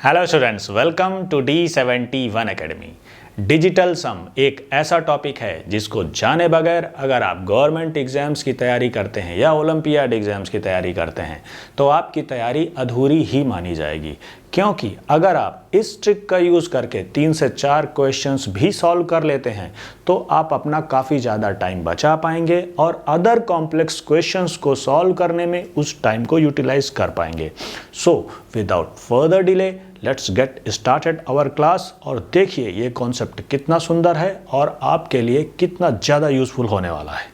Hello students, welcome to D71 academy. Digital सम एक ऐसा टॉपिक है जिसको जाने बगैर अगर आप गवर्नमेंट एग्जाम्स की तैयारी करते हैं या ओलंपियाड एग्जाम्स की तैयारी करते हैं तो आपकी तैयारी अधूरी ही मानी जाएगी, क्योंकि अगर आप इस ट्रिक का यूज़ करके 3 से 4 क्वेश्चंस भी सॉल्व कर लेते हैं तो आप अपना काफ़ी ज़्यादा टाइम बचा पाएंगे और अदर कॉम्प्लेक्स क्वेश्चंस को सॉल्व करने में उस टाइम को यूटिलाइज कर पाएंगे। So without further delay let's get started our class और देखिए ये कॉन्सेप्ट कितना सुंदर है और आपके लिए कितना ज़्यादा यूजफुल होने वाला है।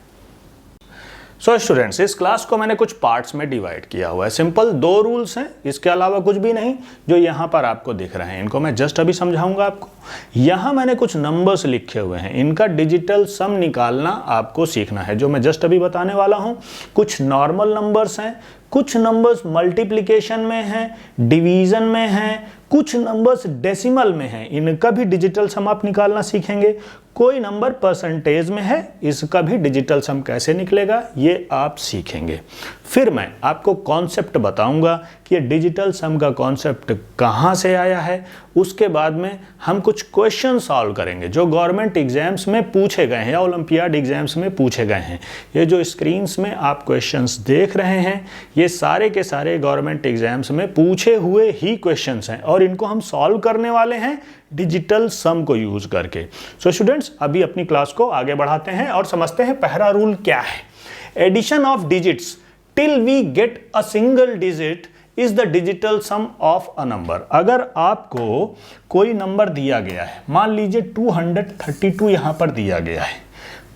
सो स्टूडेंट्स, इस क्लास को मैंने कुछ पार्ट्स में डिवाइड किया हुआ है। सिंपल 2 रूल्स हैं, इसके अलावा कुछ भी नहीं। जो यहाँ पर आपको दिख रहे हैं इनको मैं जस्ट अभी समझाऊंगा आपको। यहाँ मैंने कुछ नंबर्स लिखे हुए हैं, इनका डिजिटल सम निकालना आपको सीखना है, जो मैं जस्ट अभी बताने वाला हूँ। कुछ नॉर्मल नंबर्स हैं, कुछ नंबर्स मल्टीप्लिकेशन में हैं, डिवीजन में हैं, कुछ नंबर्स डेसिमल में हैं, इनका भी डिजिटल सम आप निकालना सीखेंगे। कोई नंबर परसेंटेज में है, इसका भी डिजिटल सम कैसे निकलेगा ये आप सीखेंगे। फिर मैं आपको कॉन्सेप्ट बताऊंगा कि ये डिजिटल सम का कॉन्सेप्ट कहाँ से आया है। उसके बाद में हम कुछ क्वेश्चन सॉल्व करेंगे जो गवर्नमेंट एग्जाम्स में पूछे गए हैं या ओलंपियाड एग्जाम्स में पूछे गए हैं। ये जो स्क्रीन्स में आप क्वेश्चंस देख रहे हैं ये सारे के सारे गवर्नमेंट एग्जाम्स में पूछे हुए ही क्वेश्चंस हैं और इनको हम सॉल्व करने वाले हैं डिजिटल सम को यूज करके। सो स्टूडेंट्स, अभी अपनी क्लास को आगे बढ़ाते हैं और समझते हैं पहला रूल क्या है। Addition of digits till we get a single digit is the digital sum of a number. अगर आपको कोई नंबर दिया गया है, मान लीजिए 232 यहां पर दिया गया है,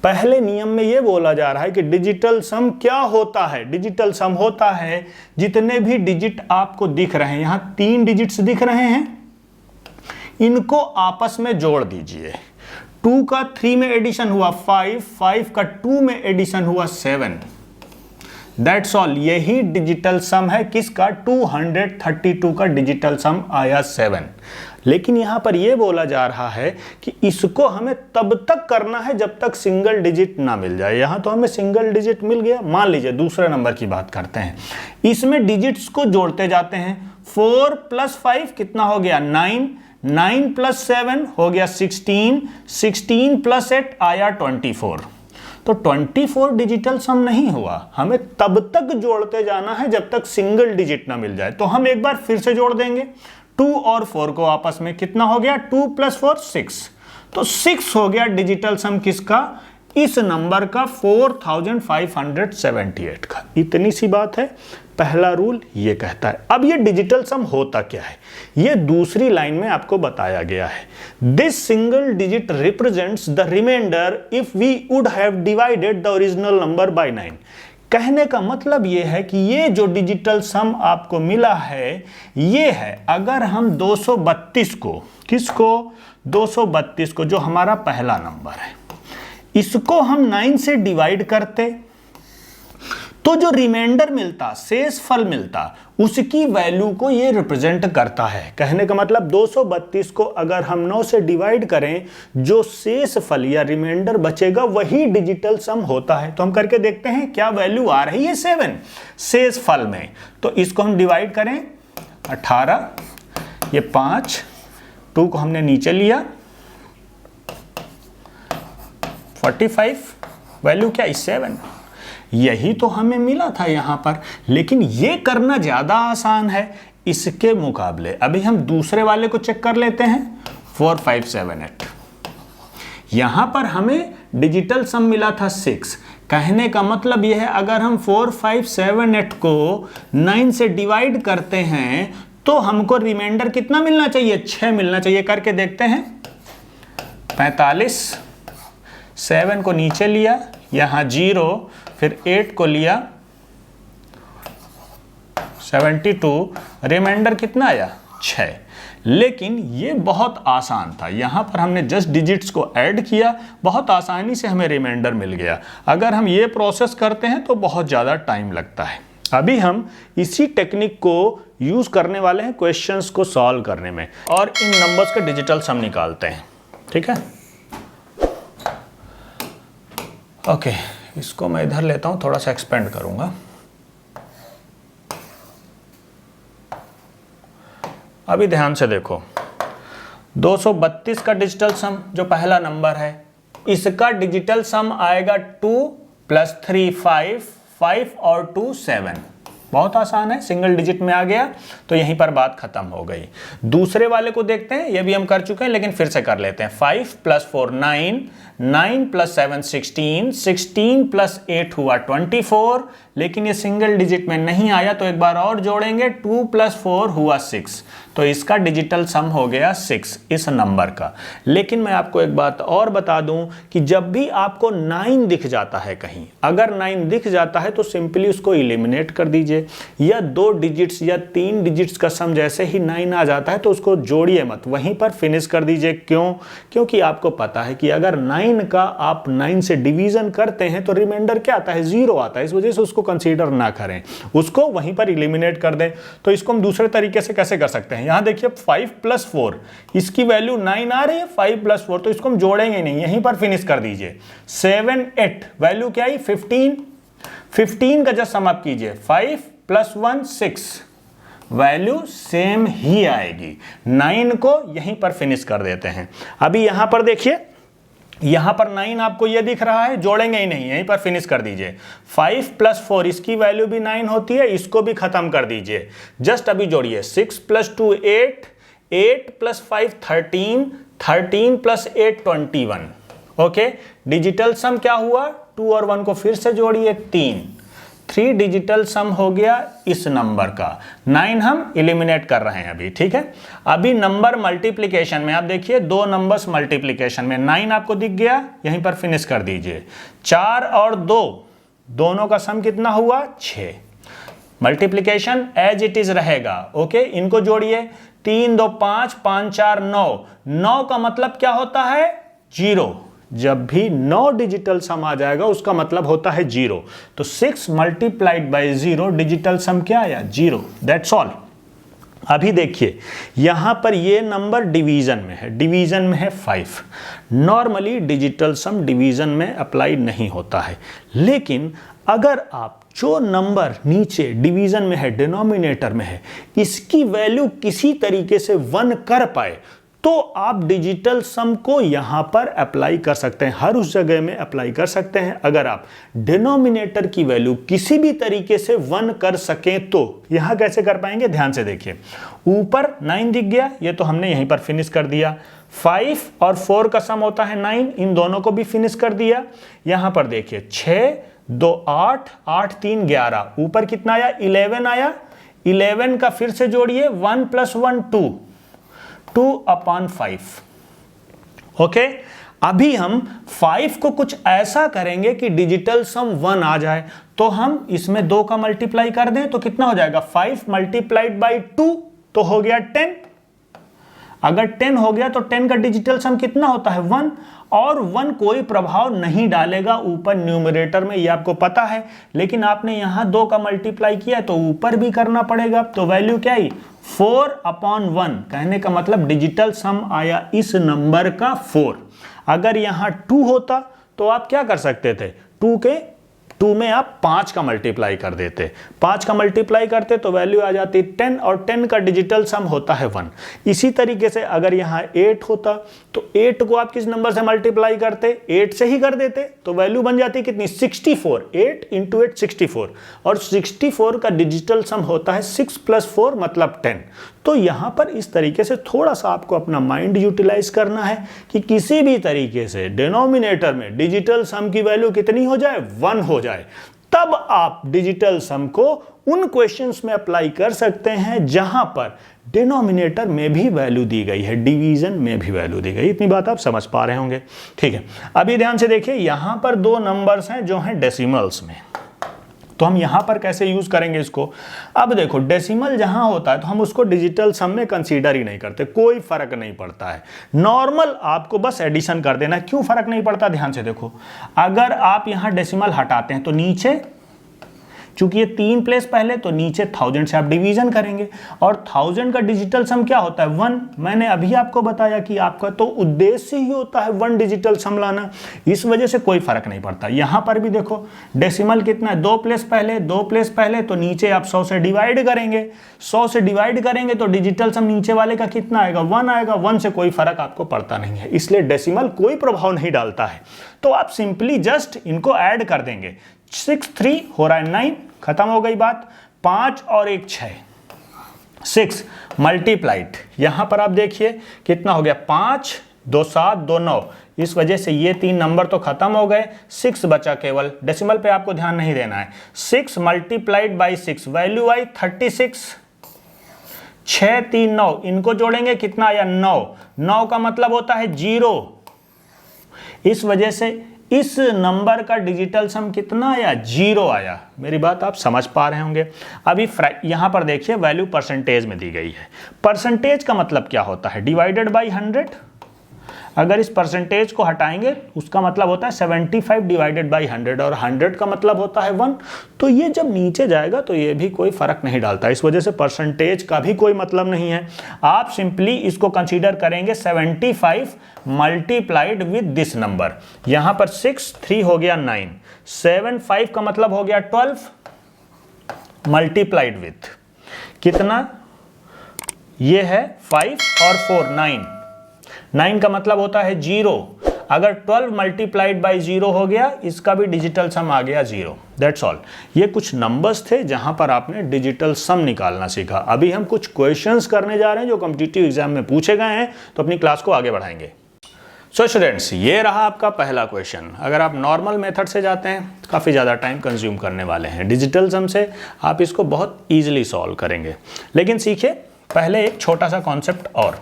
पहले नियम में यह बोला जा रहा है कि डिजिटल सम क्या होता है। डिजिटल सम होता है जितने भी डिजिट आपको दिख रहे हैं, यहां 3 डिजिट्स दिख रहे हैं, इनको आपस में जोड़ दीजिए। 2 का 3 में एडिशन हुआ 5, 5 का 2 में एडिशन हुआ 7। दैट्स ऑल, यही डिजिटल सम है। किसका? 232 का डिजिटल सम आया 7। लेकिन यहां पर यह बोला जा रहा है कि इसको हमें तब तक करना है जब तक सिंगल डिजिट ना मिल जाए। यहां तो हमें सिंगल डिजिट मिल गया। मान लीजिए दूसरे नंबर की बात करते हैं, इसमें डिजिट्स को जोड़ते जाते हैं। 4 + 5 कितना हो गया? 9, 9 + 7 हो गया 16, 16 + 8 आया 24। तो 24 डिजिटल सम नहीं हुआ, हमें तब तक जोड़ते जाना है जब तक सिंगल डिजिट ना मिल जाए। तो हम एक बार फिर से जोड़ देंगे 2 और 4 को आपस में। कितना हो गया? 2 + 4 6। तो 6 हो गया डिजिटल सम किसका? इस नंबर का 4578 का। इतनी सी बात है। पहला रूल ये कहता है। अब ये डिजिटल सम होता क्या है ये दूसरी लाइन में आपको बताया गया है। This single digit represents the remainder if we would have divided the original number by 9। कहने का मतलब ये है कि ये जो डिजिटल सम आपको मिला है ये है अगर हम 232 को, किसको? 232 को, जो हमारा पहला नंबर है, इसको हम 9 से डिवाइड करते तो जो रिमाइंडर मिलता, शेष फल मिलता, उसकी वैल्यू को ये रिप्रेजेंट करता है। कहने का मतलब 232 को अगर हम 9 से डिवाइड करें, जो शेष फल या रिमाइंडर बचेगा वही डिजिटल सम होता है। तो हम करके देखते हैं क्या वैल्यू आ रही है 7 शेष फल में। तो इसको हम डिवाइड करें 18, ये 5, 2 को हमने नीचे लिया 45, वैल्यू क्या? 7। यही तो हमें मिला था यहां पर, लेकिन ये करना ज्यादा आसान है इसके मुकाबले। अभी हम दूसरे वाले को चेक कर लेते हैं। 4 5 7 8, यहां पर हमें डिजिटल सम मिला था 6। कहने का मतलब यह है अगर हम 4 5 7 8 को 9 से डिवाइड करते हैं तो हमको रिमाइंडर कितना मिलना चाहिए? 6 मिलना चाहिए। करके देखते हैं 45, 7 को नीचे लिया, यहां 0, फिर 8 को लिया 72, रिमाइंडर कितना आया? 6। लेकिन ये बहुत आसान था, यहां पर हमने जस्ट डिजिट्स को ऐड किया, बहुत आसानी से हमें रिमाइंडर मिल गया। अगर हम ये प्रोसेस करते हैं तो बहुत ज़्यादा टाइम लगता है। अभी हम इसी टेक्निक को यूज़ करने वाले हैं क्वेश्चंस को सॉल्व करने में और इन नंबर्स का डिजिटल सम निकालते हैं। ठीक है, ओके, इसको मैं इधर लेता हूं, थोड़ा सा एक्सपेंड करूंगा। अभी ध्यान से देखो, 232 का डिजिटल सम जो पहला नंबर है, इसका डिजिटल सम आएगा 2 + 3 5, 5 और 2 7। बहुत आसान है, सिंगल डिजिट में आ गया तो यहीं पर बात खत्म हो गई। दूसरे वाले को देखते हैं, ये भी हम कर चुके हैं लेकिन फिर से कर लेते हैं। 5 + 4 9, 9 + 7 16, 16 + 8 हुआ 24, लेकिन ये सिंगल डिजिट में नहीं आया तो एक बार और जोड़ेंगे, 2 + 4 हुआ 6, तो इसका डिजिटल सम हो गया 6 इस नंबर का। लेकिन मैं आपको एक बात और बता दूं कि जब भी आपको 9 दिख जाता है कहीं, अगर 9 दिख जाता है तो सिंपली उसको एलिमिनेट कर दीजिए, या 2 डिजिट्स या 3 डिजिट्स का सम जैसे ही 9 आ जाता है तो उसको जोड़िए मत, वहीं पर फिनिश कर दीजिए। क्यों? क्योंकि आपको पता है कि अगर 9 का आप 9 से डिवीजन करते हैं तो रिमाइंडर क्या आता है? 0 आता है, इस वजह से उसको कंसीडर ना करें, उसको वहीं पर एलिमिनेट कर दें। तो इसको हम दूसरे तरीके से कैसे कर सकते हैं? यहां देखिए 5 + 4, इसकी वैल्यू 9 आ रही है, 5 + 4, तो इसको हम जोड़ेंगे नहीं, यहीं पर फिनिश कर दीजिए। 7 8, वैल्यू क्या आई? 15, 15 का जब सम अप कीजिए, 5 + 1 6, वैल्यू सेम ही आएगी। 9 को यहीं पर फिनिश कर देते हैं। अभी यहां पर देखिए, यहां पर 9 आपको ये दिख रहा है, जोड़ेंगे ही नहीं, यहीं पर फिनिश कर दीजिए। 5 + 4, इसकी वैल्यू भी 9 होती है, इसको भी खत्म कर दीजिए। जस्ट अभी जोड़िए, 6 + 2 8, 8 + 5 13, 13 + 8 21। ओके, डिजिटल सम क्या हुआ? 2 और 1 को फिर से जोड़िए, 3 डिजिटल सम हो गया इस नंबर का। 9 हम एलिमिनेट कर रहे हैं अभी, ठीक है। अभी नंबर मल्टीप्लिकेशन में आप देखिए, 2 नंबर्स मल्टीप्लिकेशन में 9 आपको दिख गया, यहीं पर फिनिश कर दीजिए। 4 और 2 दोनों का सम कितना हुआ? 6। मल्टीप्लिकेशन एज इट इज रहेगा। ओके, इनको जोड़िए, 3 2 5, 5 4 9, 9 का मतलब क्या होता है? 0। जब भी 9 डिजिटल सम आ जाएगा उसका मतलब होता है 0। तो 6 × 0 डिजिटल सम क्या आया? 0। That's all. अभी देखिए यहां पर ये नंबर डिवीजन में है, डिवीजन में है 5। नॉर्मली डिजिटल सम डिवीजन में अप्लाई नहीं होता है, लेकिन अगर आप जो नंबर नीचे डिवीजन में है, डिनोमिनेटर में है, इसकी वैल्यू किसी तरीके से 1 कर पाए तो आप डिजिटल सम को यहां पर अप्लाई कर सकते हैं, हर उस जगह में अप्लाई कर सकते हैं। अगर आप डिनोमिनेटर की वैल्यू किसी भी तरीके से 1 कर सकें तो यहां कैसे कर पाएंगे? ध्यान से देखिए, ऊपर 9 दिख गया, ये तो हमने यहीं पर फिनिश कर दिया। 5 और 4 का सम होता है 9, इन दोनों को भी फिनिश कर दिया। यहां पर देखिए 6 2 8, 8 3 11, ऊपर कितना आया? 11 आया। 11 का फिर से जोड़िए, 1 + 1 2, 2/5। ओके, अभी हम 5 को कुछ ऐसा करेंगे कि डिजिटल सम 1 आ जाए, तो हम इसमें 2 का मल्टीप्लाई कर दें तो कितना हो जाएगा? 5 × 2 तो हो गया 10। अगर 10 हो गया तो 10 का डिजिटल सम कितना होता है? 1। और 1 कोई प्रभाव नहीं डालेगा ऊपर न्यूमरेटर में, ये आपको पता है, लेकिन आपने यहां 2 का मल्टीप्लाई किया तो ऊपर भी करना पड़ेगा। तो वैल्यू क्या आई? 4/1। कहने का मतलब डिजिटल सम आया इस नंबर का 4। अगर यहां 2 होता तो आप क्या कर सकते थे? 2 में आप 5 का मल्टीप्लाई कर देते, 5 का मल्टीप्लाई करते तो वैल्यू आ जाती 10, और 10 का डिजिटल सम होता है 1। इसी तरीके से अगर यहाँ 8 होता तो 8 को आप किस नंबर से मल्टीप्लाई करते? 8 से ही कर देते, तो वैल्यू बन जाती कितनी? 64। 8 × 8 64, और 64 का डिजिटल सम होता है 6 + 4 मतलब 10। तो यहां पर इस तरीके से थोड़ा सा आपको अपना माइंड यूटिलाइज करना है कि किसी भी तरीके से डिनोमिनेटर में डिजिटल सम की वैल्यू कितनी हो जाए? 1 हो जाए, तब आप डिजिटल सम को उन क्वेश्चंस में अप्लाई कर सकते हैं जहां पर डिनोमिनेटर में भी वैल्यू दी गई है, डिवीजन में भी वैल्यू दी गई। इतनी बात आप समझ पा रहे होंगे, ठीक है। अभी ध्यान से देखिए, यहां पर 2 नंबर्स हैं जो हैं डेसिमल्स में, तो हम यहां पर कैसे यूज करेंगे इसको? अब देखो, डेसिमल जहां होता है तो हम उसको डिजिटल सम में कंसीडर ही नहीं करते, कोई फर्क नहीं पड़ता है। नॉर्मल आपको बस एडिशन कर देना है। क्यों फर्क नहीं पड़ता? ध्यान से देखो, अगर आप यहां डेसिमल हटाते हैं तो नीचे चूंकि ये 3 प्लेस पहले, तो नीचे 1000 से आप डिवीजन करेंगे, और 1000 का डिजिटल सम क्या होता है 1। मैंने अभी आपको बताया कि आपका तो उद्देश्य ही होता है 1 डिजिटल सम लाना, इस वजह से कोई फर्क नहीं पड़ता। यहां पर भी देखो डेसिमल कितना है, 2 प्लेस पहले, तो नीचे आप 100 से डिवाइड करेंगे, 100 से डिवाइड करेंगे तो डिजिटल सम नीचे वाले का कितना आएगा 1 आएगा। 1 से कोई फर्क आपको पड़ता नहीं है, इसलिए डेसिमल कोई प्रभाव नहीं डालता है। तो आप सिंपली जस्ट इनको ऐड कर देंगे। 6 3 हो रहा है 9, खत्म हो गई बात। 5 और 1 6, 6 मल्टीप्लाइड, यहां पर आप देखिए कितना हो गया 5 2 7 2 9, इस वजह से ये 3 नंबर तो खत्म हो गए, 6 बचा केवल। डेसिमल पे आपको ध्यान नहीं देना है। 6 मल्टीप्लाइड बाई 6, वैल्यू आई 36। 6 3 9, इनको जोड़ेंगे कितना आया 9, 9 का मतलब होता है 0। इस वजह से इस नंबर का डिजिटल सम कितना आया 0 आया। मेरी बात आप समझ पा रहे होंगे। अभी यहां पर देखिए वैल्यू परसेंटेज में दी गई है। परसेंटेज का मतलब क्या होता है, डिवाइडेड बाई 100। अगर इस परसेंटेज को हटाएंगे उसका मतलब होता है 75 डिवाइडेड बाई 100, और 100 का मतलब होता है 1। तो ये जब नीचे जाएगा तो ये भी कोई फर्क नहीं डालता, इस वजह से परसेंटेज का भी कोई मतलब नहीं है। आप सिंपली इसको कंसीडर करेंगे 75 मल्टीप्लाइड विद दिस नंबर। यहां पर 6 3 हो गया 9, 7 5 का मतलब हो गया 12 मल्टीप्लाइड विथ कितना, ये है 5 और 4 9, 9 का मतलब होता है 0। अगर 12 मल्टीप्लाइड बाई 0 हो गया, इसका भी डिजिटल सम आ गया 0। That's all. ये कुछ नंबर्स थे जहां पर आपने डिजिटल सम निकालना सीखा। अभी हम कुछ क्वेश्चंस करने जा रहे हैं जो कॉम्पिटिटिव एग्जाम में पूछे गए हैं, तो अपनी क्लास को आगे बढ़ाएंगे। सो स्टूडेंट्स, ये रहा आपका पहला क्वेश्चन। अगर आप नॉर्मल मेथड से जाते हैं काफ़ी ज़्यादा टाइम कंज्यूम करने वाले हैं, डिजिटल सम से आप इसको बहुत ईजिली सॉल्व करेंगे। लेकिन सीखिए पहले एक छोटा सा कॉन्सेप्ट और।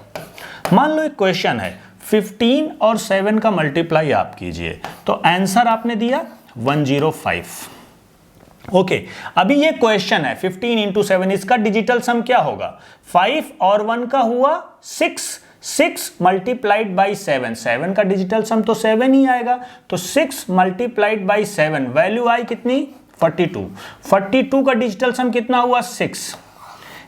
मान लो एक क्वेश्चन है 15 और 7 का मल्टीप्लाई आप कीजिए, तो आंसर आपने दिया 105। ओके, अभी ये क्वेश्चन है 15 इंटू 7, इसका डिजिटल सम क्या होगा, 5 और 1 का हुआ 6, 6 मल्टीप्लाइड बाई 7, 7 का डिजिटल सम तो 7 ही आएगा। तो 6 मल्टीप्लाइड बाई 7, वैल्यू आई कितनी 42, 42 का डिजिटल सम कितना हुआ 6।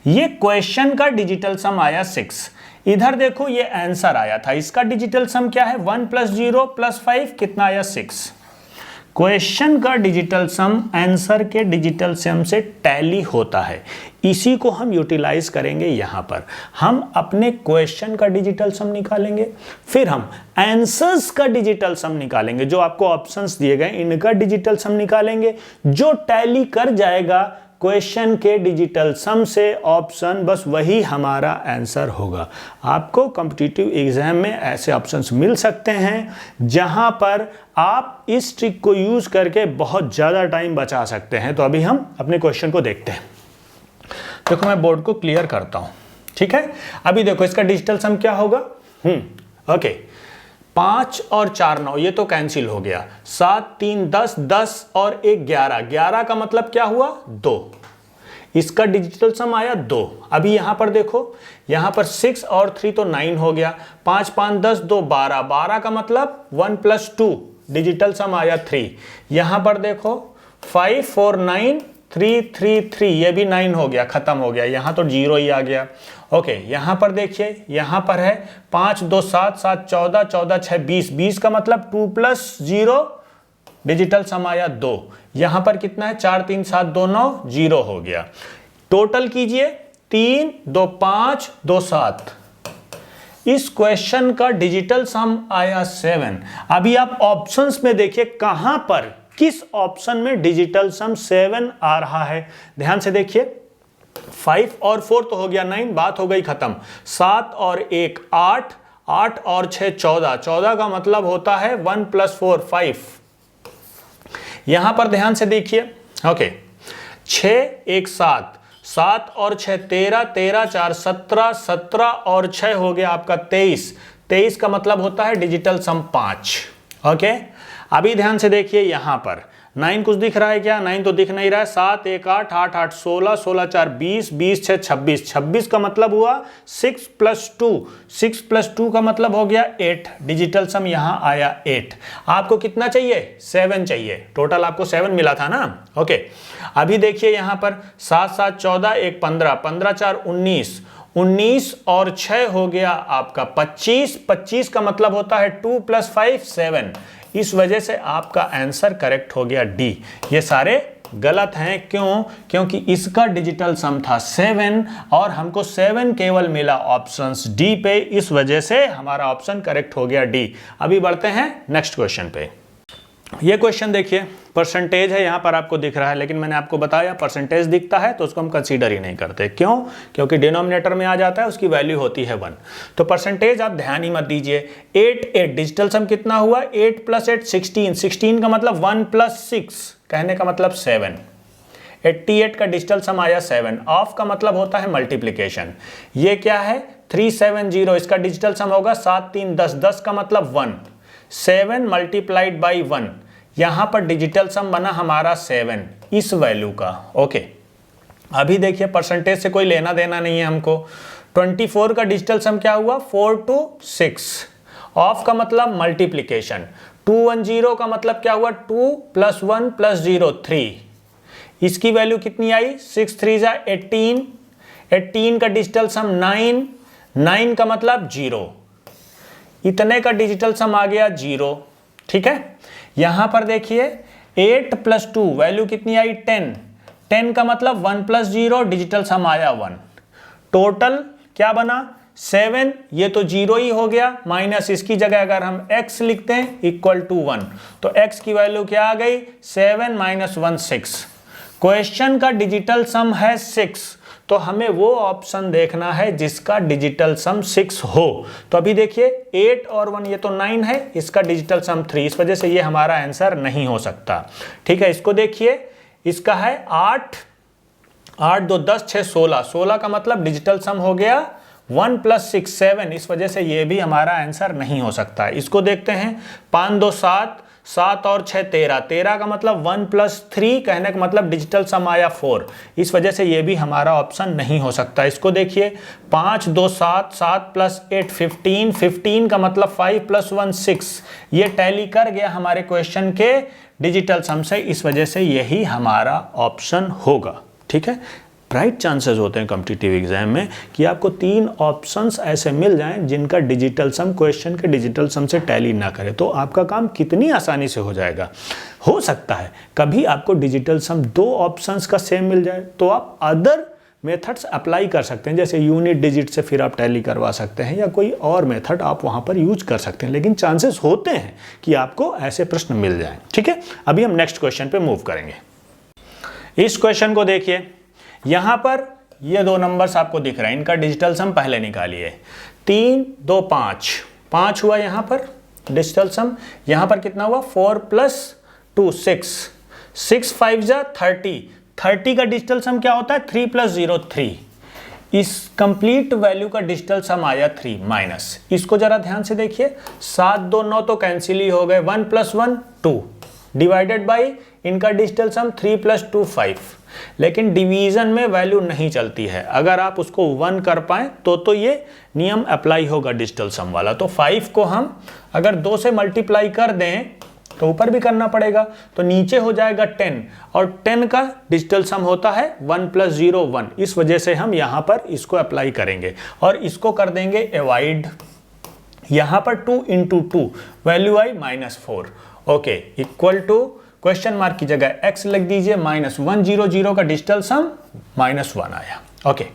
ये क्वेश्चन का डिजिटल सम आया 6। इधर देखो ये आंसर आया था, इसका डिजिटल सम क्या है 1 + 0 + 5 कितना आया 6। क्वेश्चन का डिजिटल सम आंसर के डिजिटल सम से टैली होता है, इसी को हम यूटिलाइज करेंगे। यहां पर हम अपने क्वेश्चन का डिजिटल सम निकालेंगे, फिर हम आंसर्स का डिजिटल सम निकालेंगे, जो आपको ऑप्शंस दिए गए इनका डिजिटल सम निकालेंगे। जो टैली कर जाएगा क्वेश्चन के डिजिटल सम से ऑप्शन, बस वही हमारा आंसर होगा। आपको कॉम्पिटिटिव एग्जाम में ऐसे ऑप्शंस मिल सकते हैं जहां पर आप इस ट्रिक को यूज करके बहुत ज्यादा टाइम बचा सकते हैं। तो अभी हम अपने क्वेश्चन को देखते हैं। देखो मैं बोर्ड को क्लियर करता हूं, ठीक है। अभी देखो इसका डिजिटल सम क्या होगा, ओके 5 और 4 9, ये तो कैंसिल हो गया। 7 3 10, 10 और 1 11, 11 का मतलब क्या हुआ 2, इसका डिजिटल सम आया 2। अभी यहां पर देखो, यहां पर 6 और 3 तो 9 हो गया, 5 5 10 2 12, 12 का मतलब 1 + 2, डिजिटल सम आया 3। यहां पर देखो 5 4 9 3 3 3, ये भी 9 हो गया, खत्म हो गया, यहां तो 0 ही आ गया। ओके, यहां पर देखिए, यहां पर है 5 2 7 7 14, 14 6 20, 20 का मतलब 2 + 0, डिजिटल सम आया 2। यहां पर कितना है 4 3 7 2 9, 0 हो गया। टोटल कीजिए 3 2 5 2 7, इस क्वेश्चन का डिजिटल सम आया 7। अभी आप ऑप्शंस में देखिए कहां पर, किस ऑप्शन में डिजिटल सम 7 आ रहा है, ध्यान से देखिए। 5 और 4 तो हो गया 9, बात हो गई खत्म। 7 और 1 8, 8 और 6 14, 14 का मतलब होता है 1 + 4 5। यहां पर ध्यान से देखिए, ओके 6 1 7, 7 और 6 13, 13 4 17, 17 और 6 हो गया आपका 23, 23 का मतलब होता है डिजिटल सम 5। ओके, अभी ध्यान से देखिए, यहां पर 9 कुछ दिख रहा है क्या? 9 तो दिख नहीं रहा है। 7 1 8 8 8 16 16 4 20 20 6 26 26 का मतलब हुआ 6 + 2 6 + 2 का मतलब हो गया 8। डिजिटल सम यहाँ आया 8। आपको कितना चाहिए? 7 चाहिए। टोटल आपको 7 मिला था ना। ओके, अभी देखिए यहाँ पर 7 7 14 1 15 15 4 19 19 और 6 हो गया आपका 25। 25 का मतलब होता है 2 + 5 7। इस वजह से आपका आंसर करेक्ट हो गया डी। ये सारे गलत हैं। क्यों? क्योंकि इसका डिजिटल सम था 7 और हमको 7 केवल मिला ऑप्शंस डी पे। इस वजह से हमारा ऑप्शन करेक्ट हो गया डी। अभी बढ़ते हैं नेक्स्ट क्वेश्चन पे। ये क्वेश्चन देखिए, परसेंटेज है यहाँ पर आपको दिख रहा है, लेकिन मैंने आपको बताया परसेंटेज दिखता है तो उसको हम कंसीडर ही नहीं करते। क्यों? क्योंकि डिनोमिनेटर में आ जाता है, उसकी वैल्यू होती है 1। तो परसेंटेज आप ध्यान ही मत दीजिए। 8 8 डिजिटल सम कितना हुआ? 8 + 8 16। 16 का मतलब 1 + 6 कहने का मतलब 7। 88 का डिजिटल सम आया 7। ऑफ का मतलब होता है मल्टीप्लीकेशन। ये क्या है? 370। इसका डिजिटल सम होगा 7 3 10 10 का मतलब 1। 7 × 1। यहां पर डिजिटल सम बना हमारा 7 इस वैल्यू का। ओके, अभी देखिए परसेंटेज से कोई लेना देना नहीं है हमको। 24 का डिजिटल सम क्या हुआ? 4 2 6। ऑफ का मतलब मल्टीप्लीकेशन। 210 का मतलब क्या हुआ? 2 + 1 + 0 3। इसकी वैल्यू कितनी आई? 6 3 = 18। 18 का डिजिटल सम 9। 9 का मतलब 0। इतने का डिजिटल सम आ गया 0। ठीक है, यहां पर देखिए 8 + 2 वैल्यू कितनी आई? 10। 10 का मतलब 1 + 0 डिजिटल सम आया 1। टोटल क्या बना? 7। ये तो 0 ही हो गया, माइनस इसकी जगह अगर हम x लिखते हैं = 1 तो x की वैल्यू क्या आ गई? 7 - 1 6। क्वेश्चन का डिजिटल सम है 6, तो हमें वो ऑप्शन देखना है जिसका डिजिटल सम 6 हो। तो अभी देखिए 8 और 1 ये तो 9 है, इसका डिजिटल सम 3। इस वजह से ये हमारा आंसर नहीं हो सकता। ठीक है, इसको देखिए, इसका है 8 8 2 10 6 16। 16 का मतलब डिजिटल सम हो गया 1 + 6 7। इस वजह से ये भी हमारा आंसर नहीं हो सकता। इसको देखते हैं 5 2 7 7 और 6 13। 13 का मतलब 1 + 3 कहने का मतलब डिजिटल सम आया 4। इस वजह से ये भी हमारा ऑप्शन नहीं हो सकता। इसको देखिए 5 2 7 7 + 8 15। 15 का मतलब 5 + 1 6। ये टैली कर गया हमारे क्वेश्चन के डिजिटल सम से। इस वजह से यही हमारा ऑप्शन होगा। ठीक है, ब्राइट चांसेस होते हैं कॉम्पिटिटिव एग्जाम में कि आपको 3 ऑप्शंस ऐसे मिल जाएं जिनका डिजिटल सम क्वेश्चन के डिजिटल सम से टैली ना करे, तो आपका काम कितनी आसानी से हो जाएगा। हो सकता है कभी आपको डिजिटल सम 2 ऑप्शंस का सेम मिल जाए तो आप अदर मेथड्स अप्लाई कर सकते हैं, जैसे यूनिट डिजिट से फिर आप टैली करवा सकते हैं या कोई और मेथड आप वहाँ पर यूज कर सकते हैं, लेकिन चांसेस होते हैं कि आपको ऐसे प्रश्न मिल जाएं। ठीक है, अभी हम नेक्स्ट क्वेश्चन पे मूव करेंगे। इस क्वेश्चन को देखिए, यहां पर ये 2 नंबर्स आपको दिख रहे हैं, इनका डिजिटल सम पहले निकालिए। 3 2 5 5 हुआ यहां पर डिजिटल सम। यहां पर कितना हुआ? 4 + 2 6 6 5 = 30। 30 का डिजिटल सम क्या होता है? 3 + 0 3। इस कंप्लीट वैल्यू का डिजिटल सम आया 3 माइनस। इसको जरा ध्यान से देखिए, 7 2 9 तो कैंसिल ही हो गए। 1 + 1 2 डिवाइडेड बाई इनका डिजिटल सम 3 + 2 5। लेकिन डिवीजन में वैल्यू नहीं चलती है। अगर आप उसको 1 कर पाए तो ये नियम अप्लाई होगा डिजिटल सम वाला। तो 5 को हम अगर 2 से मल्टीप्लाई कर दें तो ऊपर भी करना पड़ेगा, तो नीचे हो जाएगा 10 और 10 का डिजिटल सम होता है 1 + 0 1। इस वजह से हम यहाँ पर इसको अप्लाई करेंगे और इसको कर देंगे अवॉइड। यहाँ पर 2 × 2 value I -4। Okay, equal to question mark की जगह x लिख दीजिए। -100 का डिजिटल सम -1 आया। ओके,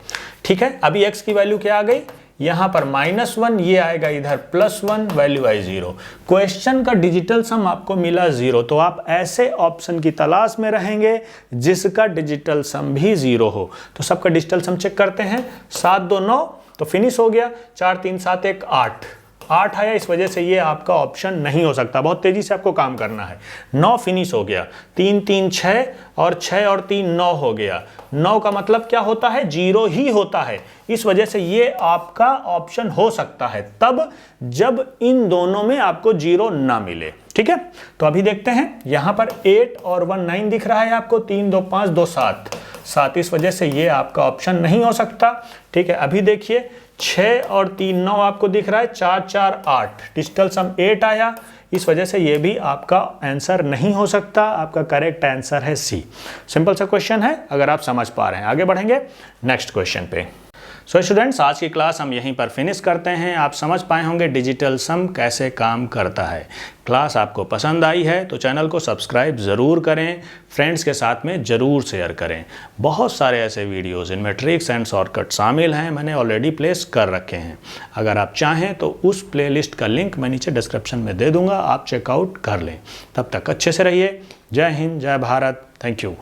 ठीक है, अभी x की वैल्यू क्या आ गई? यहां पर -1, ये आएगा इधर +1, वैल्यू आई 0। क्वेश्चन का डिजिटल सम आपको मिला 0, तो आप ऐसे ऑप्शन की तलाश में रहेंगे जिसका डिजिटल सम भी 0 हो। तो सबका डिजिटल सम चेक करते हैं। 7 2 9 तो फिनिश हो गया। 4 3 7 1 8 8 आया। इस वजह से ये आपका ऑप्शन नहीं हो सकता। बहुत तेजी से आपको काम करना है। 9 फिनिश हो गया। 3 3 6 और 6 और 3 9 हो गया। 9 का मतलब क्या होता है? 0 ही होता है। इस वजह से ये आपका ऑप्शन हो सकता है तब जब इन दोनों में आपको 0 ना मिले। ठीक है, तो अभी देखते हैं यहाँ पर 8 और 1 9 दिख रहा है आपको, 3 2 5 2 7 7, इस वजह से ये आपका ऑप्शन नहीं हो सकता। ठीक है, अभी देखिए 6 और 3 9 आपको दिख रहा है, 4 4 8, डिजिटल सम 8 आया, इस वजह से ये भी आपका आंसर नहीं हो सकता। आपका करेक्ट आंसर है सी। सिंपल सा क्वेश्चन है, अगर आप समझ पा रहे हैं। आगे बढ़ेंगे नेक्स्ट क्वेश्चन पे। सो स्टूडेंट्स, आज की क्लास हम यहीं पर फिनिश करते हैं। आप समझ पाए होंगे डिजिटल सम कैसे काम करता है। क्लास आपको पसंद आई है तो चैनल को सब्सक्राइब ज़रूर करें, फ्रेंड्स के साथ में ज़रूर शेयर करें। बहुत सारे ऐसे वीडियोज़ इनमें ट्रिक्स एंड शॉर्टकट शामिल हैं, मैंने ऑलरेडी प्लेस कर रखे हैं। अगर आप चाहें तो उस प्लेलिस्ट का लिंक मैं नीचे डिस्क्रिप्शन में दे दूँगा, आप चेकआउट कर लें। तब तक अच्छे से रहिए। जय हिंद, जय भारत, थैंक यू।